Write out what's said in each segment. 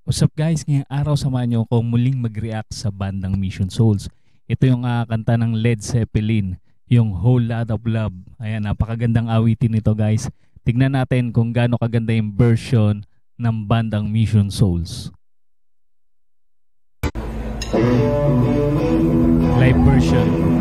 What's up guys? Ngayong araw samahan niyo ako muling mag-react sa bandang Mission Souls. Ito yung kanta ng Led Zeppelin, yung Whole Lot of Love. Ayan, napakagandang awitin nito guys. Tignan natin kung gaano kaganda yung version ng bandang Mission Souls. Live version.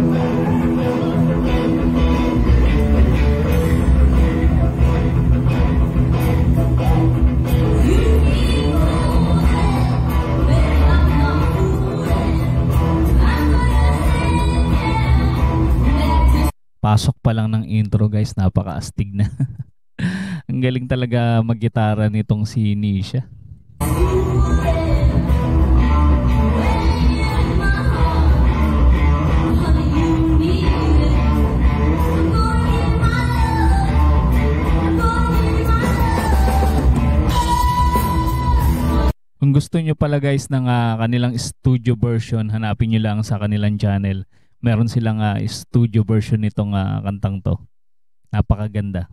Pasok pa lang ng intro guys, napakaastig na. Ang galing talaga mag-gitara nitong si Nisha. Kung gusto nyo pala guys ng kanilang studio version, hanapin nyo lang sa kanilang channel. Meron silang studio version nitong kantang to. Napakaganda.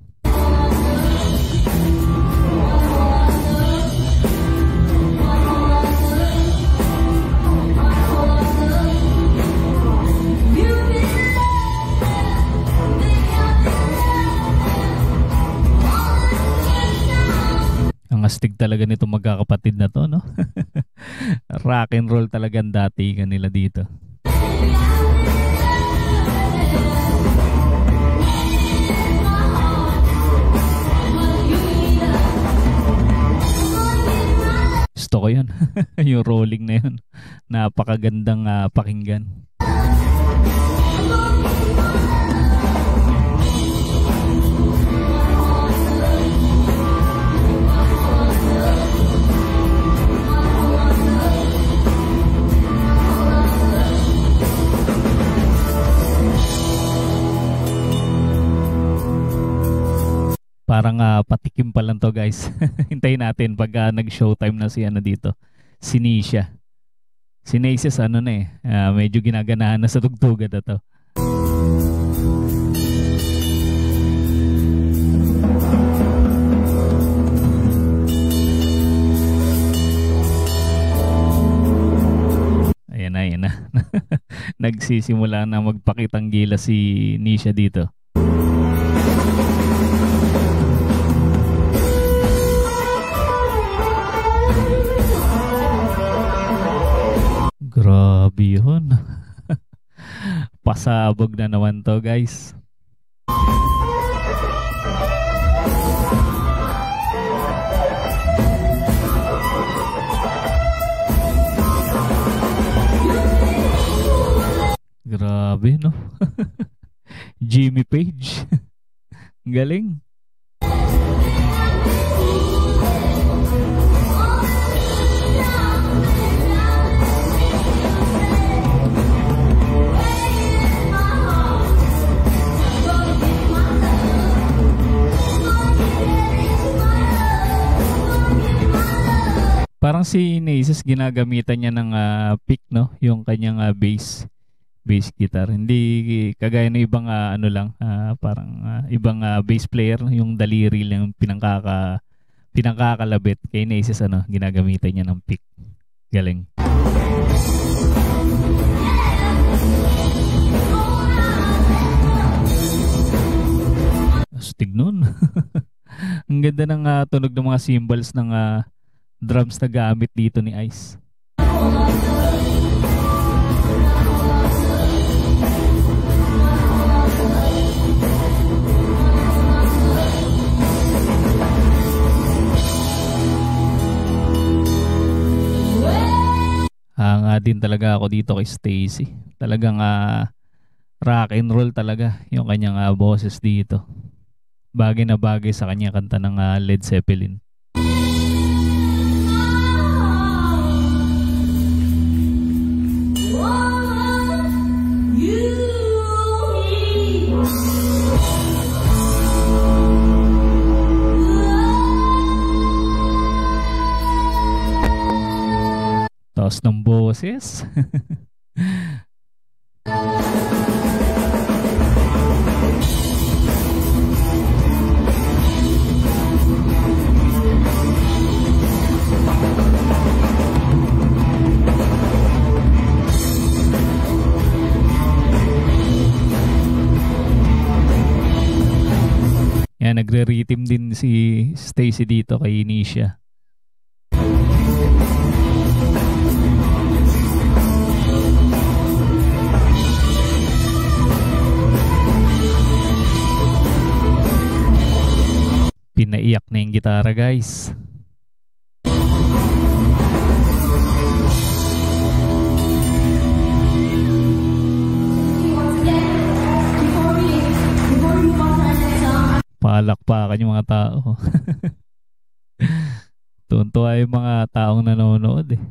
Ang astig talaga nito magkakapatid na to, no? Rock and roll talagang dati kanila dito. Gusto ko yun. Yung rolling na yun. Napakagandang pakinggan. Parang patikim pa lang to guys. Hintayin natin pag nag-showtime na si dito. Si Nisha. Si Naces na medyo ginaganahan na sa tugtugan na to. Ayan na. Nagsisimula na magpakitang gila si Nisha dito. Grabe yun. Pasabog na naman to guys. Grabe no. Jimmy Page. Galing. Parang si Naces ginagamitan niya ng pick, no? Yung kanyang bass guitar. Hindi kagaya ng ibang parang ibang bass player, yung daliri lang pinangkakalabit. Kay Naces ginagamitan niya ng pick. Galing. Astig nun. Ang ganda ng tunog ng mga cymbals ng drums na gamit dito ni Ice. Hanga din talaga ako dito kay Stacy. Talagang rock and roll talaga yung kanyang boses dito. Bagay na bagay sa kanya kanta ng Led Zeppelin. Taos ng boses. Nagre-rhythm din si Stacy dito kay Nisha. Pinaiyak na yung gitara, guys. Palakpakan yung mga tao. Tuntua yung mga taong nanonood eh.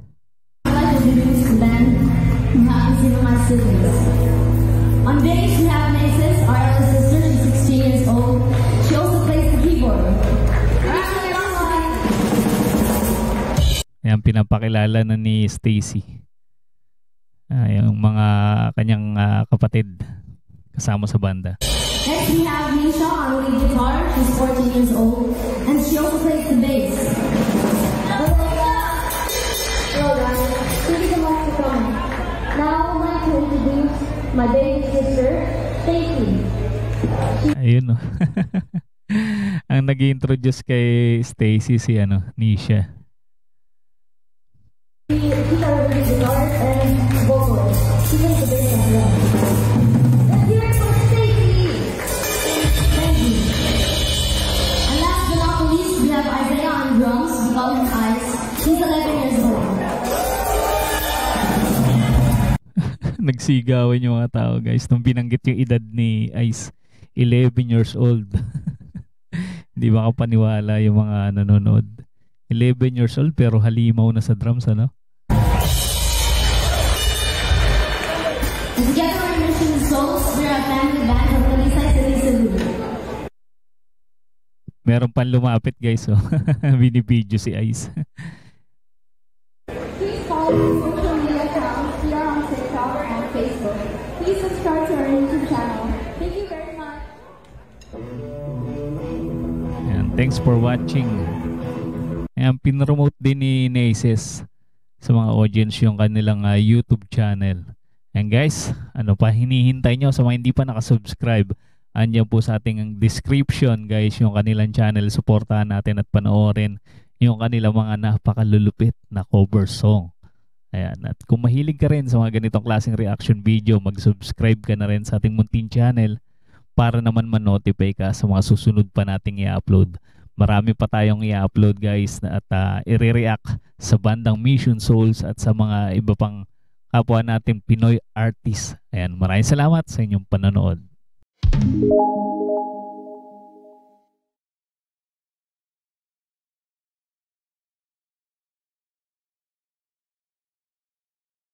On bass, we have Maces, our eldest sister. She's 16 years old. She also plays the keyboard. Ayan, pinapakilala na ni Stacy. Yung mga kanyang kapatid kasama sa banda. Next, we have Nisha on lead guitar. She's 14 years old. And she also plays the bass. Hello guys, thank you so much for coming. Now, I'd like to introduce my baby sister, Stacy. Ayun, no. Ang nag-introduce kay Stacy si Nisha. She's our lead guitar and vocalist. She plays the bass as well. Let's hear it for Stacy. Thank you. And last but not least, we have Isaiah on drums. We call him Ice. He's 11 years old. Nagsigawan yung mga tao, guys, nung binanggit yung edad ni Ice. 11 years old. Di ba kapaniwala yung mga nanonood? 11 years old pero halimaw na sa drums, ano? Together we're Mission Souls. We're a family band from Talisay, Cebu. Meron pang lumapit, guys, oh. Binibidyo si Ice. Please follow our social media accounts. We are on TikTok and Facebook. Please subscribe to our YouTube channel. Thank you very much. Ayan, thanks for watching. Ayan, pinromote din ni Naces sa mga audience yung kanilang YouTube channel. And guys, ano pa hinihintay nyo sa mga hindi pa nakasubscribe? Andiyan po sa ating description, guys, yung kanilang channel. Suportahan natin at panoorin yung kanilang mga napakalulupit na cover song. Ayan, at kung mahilig ka rin sa mga ganitong klaseng reaction video, mag-subscribe ka na rin sa ating munting channel para naman ma-notify ka sa mga susunod pa nating i-upload. Marami pa tayong i-upload, guys, at i-react sa bandang Mission Souls at sa mga iba pang kapwa natin Pinoy artist. Ayan, maraming salamat sa inyong panonood.